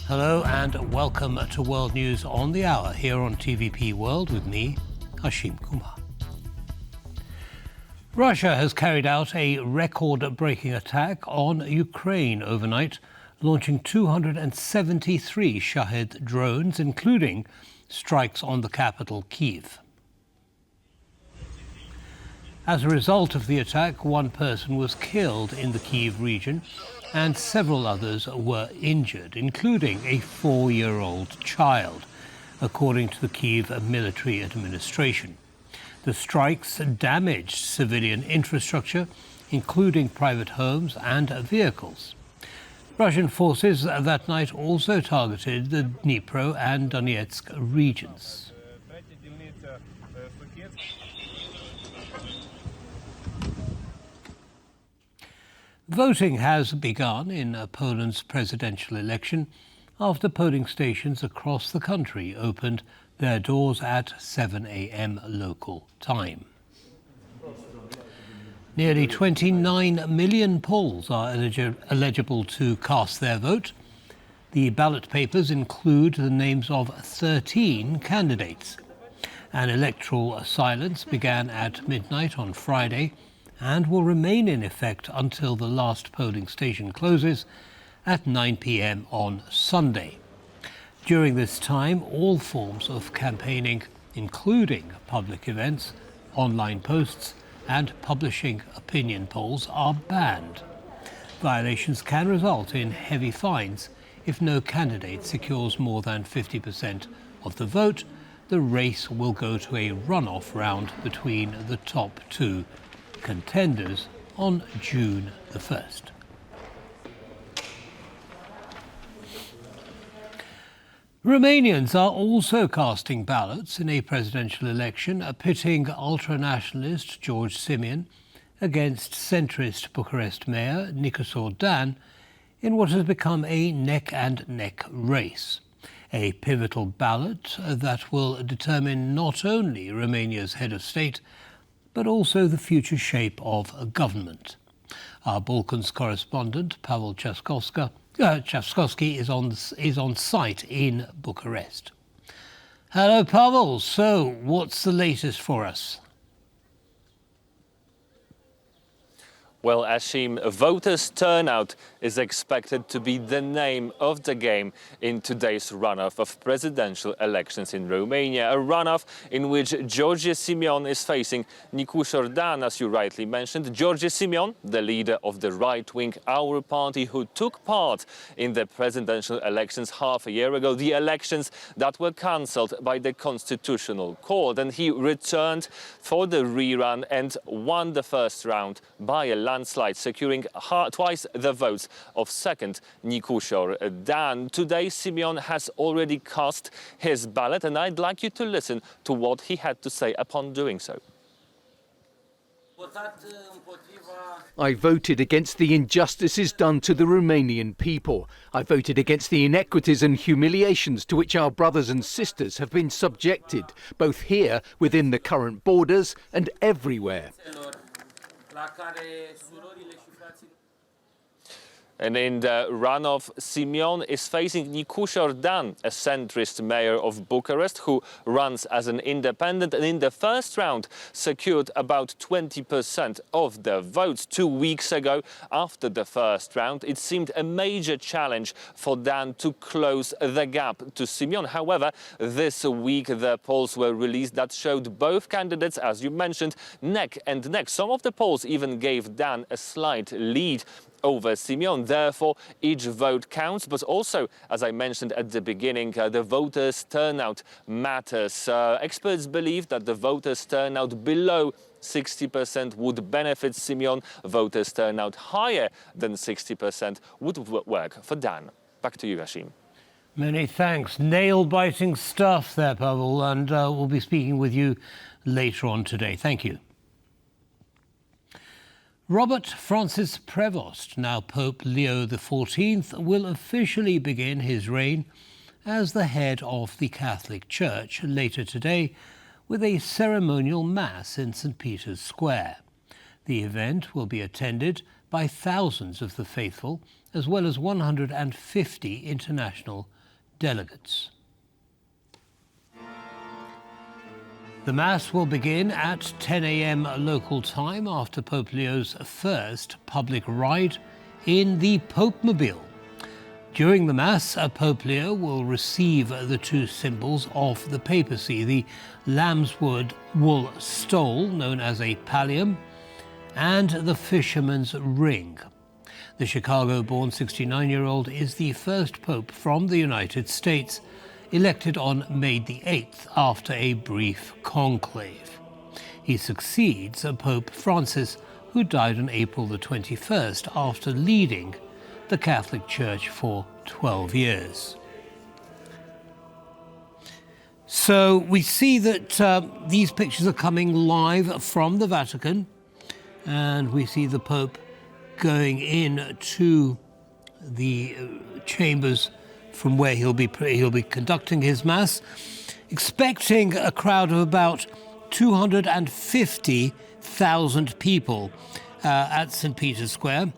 Hello and welcome to World News on the Hour here on TVP World with me, Hashim Kumar. Russia has carried out a record-breaking attack on Ukraine overnight, launching 273 Shahed drones, including strikes on the capital, Kyiv. As a result of the attack, one person was killed in the Kyiv region and several others were injured, including a 4-year-old child, according to the Kyiv military administration. The strikes damaged civilian infrastructure, including private homes and vehicles. Russian forces that night also targeted the Dnipro and Donetsk regions. Voting has begun in Poland's presidential election after polling stations across the country opened their doors at 7 a.m. local time. Nearly 29 million Poles are eligible to cast their vote. The ballot papers include the names of 13 candidates. An electoral silence began at midnight on Friday and will remain in effect until the last polling station closes at 9 p.m. on Sunday. During this time, all forms of campaigning, including public events, online posts, and publishing opinion polls, are banned. Violations can result in heavy fines if no candidate secures more than 50% of the vote. The race will go to a runoff round between the top two contenders on June the 1st. Romanians are also casting ballots in a presidential election, pitting ultranationalist George Simion against centrist Bucharest Mayor Nicușor Dan in what has become a neck-and-neck race. A pivotal ballot that will determine not only Romania's head of state, but also the future shape of government. Our Balkans correspondent, Pavel Chaskovsky, is on site in Bucharest. Hello, Pavel. So, what's the latest for us? Well, Ashim, voters' turnout is expected to be the name of the game in today's runoff of presidential elections in Romania, a runoff in which George Simion is facing Nicușor Dan, as you rightly mentioned. George Simion, the leader of the right-wing Our Party, who took part in the presidential elections half a year ago, the elections that were cancelled by the Constitutional Court, and he returned for the rerun and won the first round by a landslide, securing twice the votes of second Nicușor Dan. Today, Simion has already cast his ballot, and I'd like you to listen to what he had to say upon doing so. I voted against the injustices done to the Romanian people. I voted against the inequities and humiliations to which our brothers and sisters have been subjected, both here within the current borders and everywhere. And in the runoff, Simion is facing Nicușor Dan, a centrist mayor of Bucharest, who runs as an independent, and in the first round secured about 20% of the votes. 2 weeks ago, after the first round, it seemed a major challenge for Dan to close the gap to Simion. However, this week the polls were released that showed both candidates, as you mentioned, neck and neck. Some of the polls even gave Dan a slight lead over Simion. Therefore, each vote counts, but also, as I mentioned at the beginning, the voters' turnout matters. Experts believe that the voters' turnout below 60% would benefit Simion. Voters' turnout higher than 60% would work for Dan. Back to you, Hashim. Many thanks. Nail-biting stuff there, Pavel, and we'll be speaking with you later on today. Thank you. Robert Francis Prevost, now Pope Leo XIV, will officially begin his reign as the head of the Catholic Church later today with a ceremonial mass in St. Peter's Square. The event will be attended by thousands of the faithful, as well as 150 international delegates. The Mass will begin at 10 a.m. local time after Pope Leo's first public ride in the Popemobile. During the Mass, Pope Leo will receive the two symbols of the papacy, the lambswood wool stole, known as a pallium, and the fisherman's ring. The Chicago-born 69-year-old is the first pope from the United States, elected on May the 8th after a brief conclave. He succeeds Pope Francis, who died on April the 21st after leading the Catholic Church for 12 years. So we see that these pictures are coming live from the Vatican, and we see the Pope going in to the chambers from where he'll be conducting his Mass, expecting a crowd of about 250,000 people at St. Peter's Square.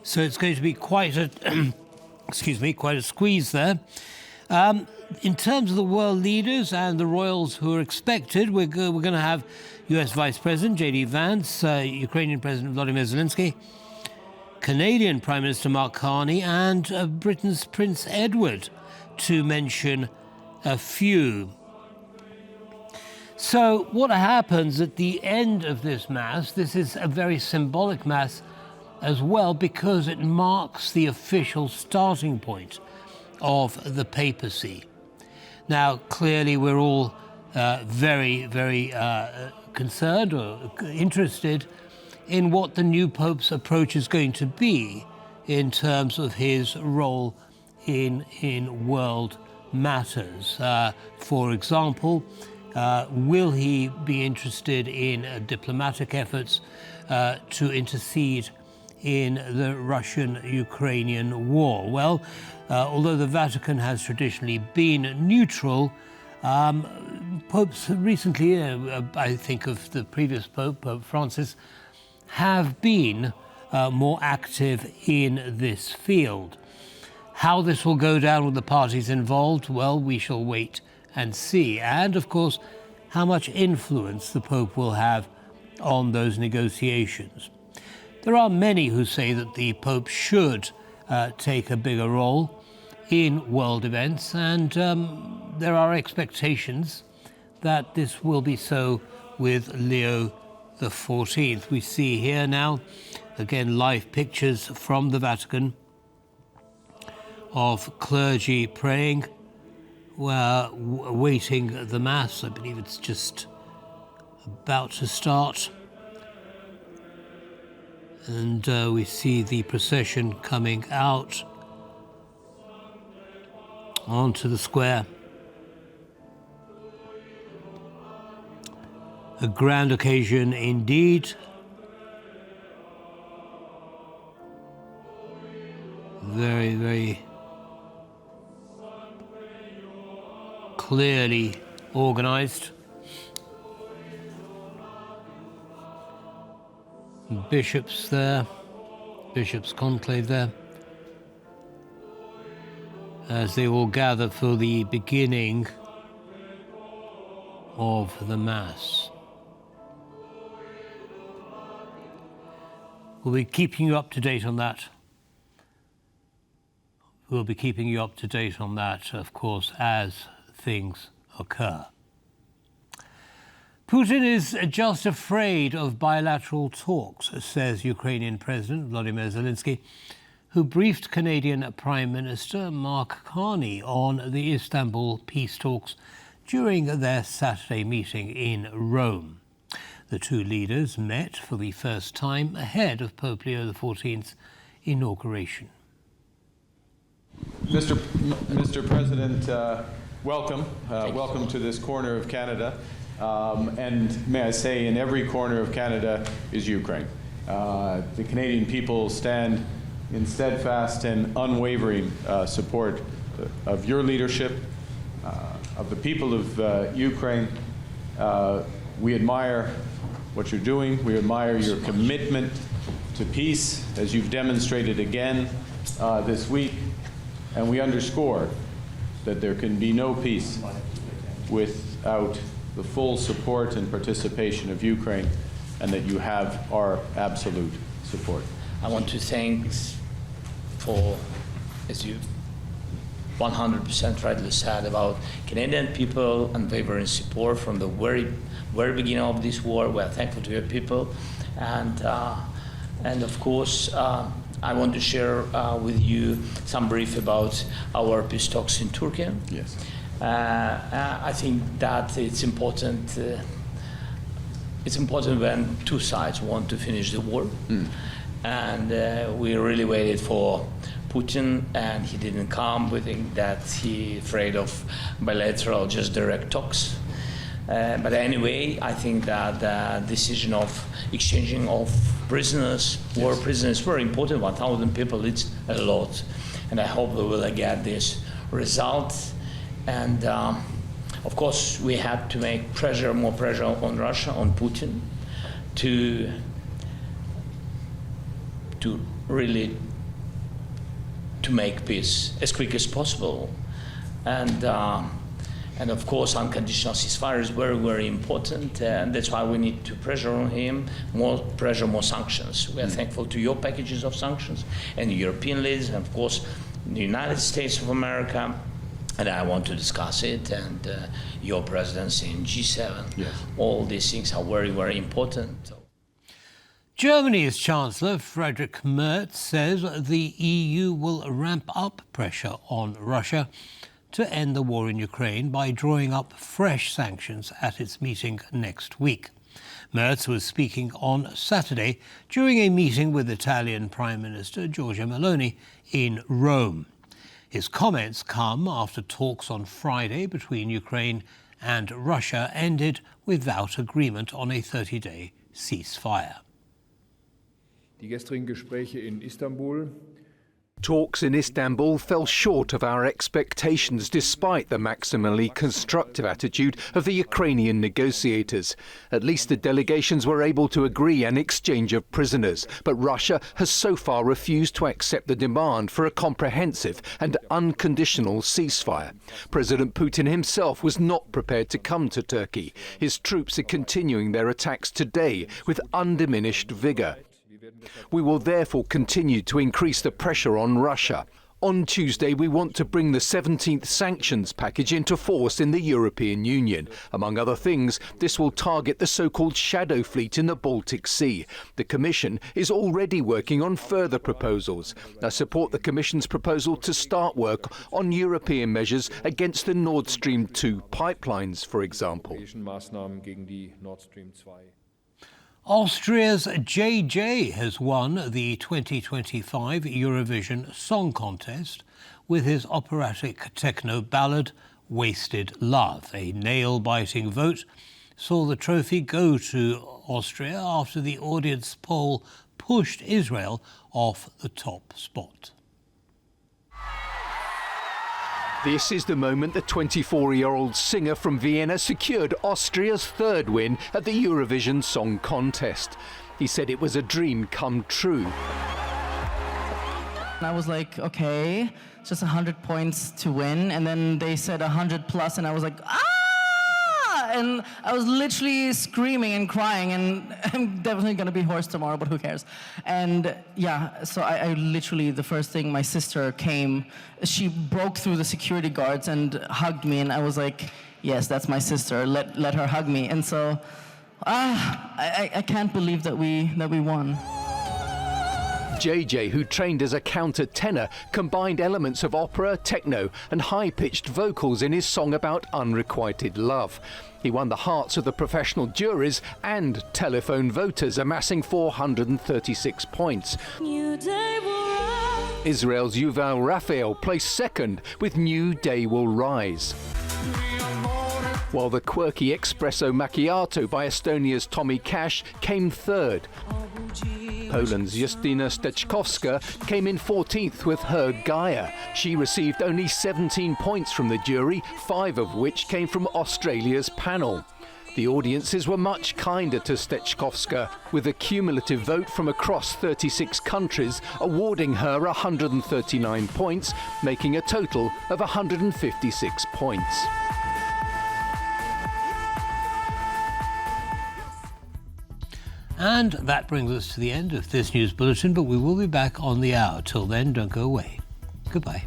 So it's going to be quite a, quite a squeeze there. In terms of the world leaders and the royals who are expected, we're going to have U.S. Vice President J.D. Vance, Ukrainian President Volodymyr Zelensky, Canadian Prime Minister Mark Carney, and Britain's Prince Edward, to mention a few. So what happens at the end of this Mass? This is a very symbolic Mass as well, because it marks the official starting point of the papacy. Now, clearly, we're all very, very concerned or interested in what the new Pope's approach is going to be in terms of his role in world matters. For example, will he be interested in diplomatic efforts to intercede in the Russian-Ukrainian war? Well, although the Vatican has traditionally been neutral, popes recently, I think of the previous Pope, Pope Francis, have been more active in this field. How this will go down with the parties involved, well, we shall wait and see. And, of course, how much influence the Pope will have on those negotiations. There are many who say that the Pope should take a bigger role in world events, and there are expectations that this will be so with Leo the 14th. We see here now, again, live pictures from the Vatican of clergy praying, awaiting the Mass. I believe it's just about to start. And we see the procession coming out onto the square. A grand occasion indeed. Very, very clearly organized. Bishops there, bishops' conclave there, as they all gather for the beginning of the Mass. We'll be keeping you up to date on that. We'll be keeping you up to date on that, of course, as things occur. Putin is just afraid of bilateral talks, says Ukrainian President Volodymyr Zelensky, who briefed Canadian Prime Minister Mark Carney on the Istanbul peace talks during their Saturday meeting in Rome. The two leaders met for the first time ahead of Pope Leo XIV's inauguration. Mr. President, welcome. Welcome to this corner of Canada. And may I say, in every corner of Canada is Ukraine. The Canadian people stand in steadfast and unwavering support of your leadership, of the people of Ukraine. We admire what you're doing. We admire your commitment to peace, as you've demonstrated again this week, and we underscore that there can be no peace without the full support and participation of Ukraine, and that you have our absolute support. I want to thank for, as you 100% rightly said, about Canadian people unwavering support from the very beginning of this war. We are thankful to your people, and of course I want to share with you some brief about our peace talks in Turkey. Yes. I think that it's important. It's important when two sides want to finish the war, and we really waited for Putin, and he didn't come. We think that he's afraid of bilateral, just direct talks. But anyway, I think that the decision of exchanging of prisoners, war prisoners, very important. 1,000 people, it's a lot, and I hope we will get this result. And of course, we have to make more pressure on Russia, on Putin, to really to make peace as quick as possible. And of course, unconditional ceasefire is very, very important, and that's why we need to pressure on him, more pressure, more sanctions. We are thankful to your packages of sanctions and the European leaders, and of course, the United States of America. And I want to discuss it, and your presidency in G7. Yes. All these things are very, very important. Germany's Chancellor Friedrich Merz says the EU will ramp up pressure on Russia to end the war in Ukraine by drawing up fresh sanctions at its meeting next week. Merz was speaking on Saturday during a meeting with Italian Prime Minister Giorgia Meloni in Rome. His comments come after talks on Friday between Ukraine and Russia ended without agreement on a 30-day ceasefire. Die gestrigen Gespräche in Istanbul. Talks in Istanbul fell short of our expectations despite the maximally constructive attitude of the Ukrainian negotiators. At least the delegations were able to agree an exchange of prisoners, but Russia has so far refused to accept the demand for a comprehensive and unconditional ceasefire. President Putin himself was not prepared to come to Turkey. His troops are continuing their attacks today with undiminished vigour. We will therefore continue to increase the pressure on Russia. On Tuesday, we want to bring the 17th sanctions package into force in the European Union. Among other things, this will target the so-called shadow fleet in the Baltic Sea. The Commission is already working on further proposals. I support the Commission's proposal to start work on European measures against the Nord Stream 2 pipelines, for example. Austria's JJ has won the 2025 Eurovision Song Contest with his operatic techno ballad Wasted Love. A nail-biting vote saw the trophy go to Austria after the audience poll pushed Israel off the top spot. This is the moment the 24-year-old singer from Vienna secured Austria's third win at the Eurovision Song Contest. He said it was a dream come true. I was like, okay, it's just 100 points to win. And then they said 100 plus, and I was like, ah! And I was literally screaming and crying, and I'm definitely going to be hoarse tomorrow, but who cares? And yeah, so I literally, the first thing, my sister came, she broke through the security guards and hugged me, and I was like, yes, that's my sister, let her hug me. And so, I can't believe that we won. JJ, who trained as a countertenor, combined elements of opera, techno and high-pitched vocals in his song about unrequited love. He won the hearts of the professional juries and telephone voters, amassing 436 points. Israel's Yuval Raphael placed second with New Day Will Rise, while the quirky espresso macchiato by Estonia's Tommy Cash came third. Poland's Justyna Steczkowska came in 14th with her Gaia. She received only 17 points from the jury, 5 of which came from Australia's panel. The audiences were much kinder to Stechkovska, with a cumulative vote from across 36 countries awarding her 139 points, making a total of 156 points. And that brings us to the end of this news bulletin, but we will be back on the hour. Till then, don't go away. Goodbye.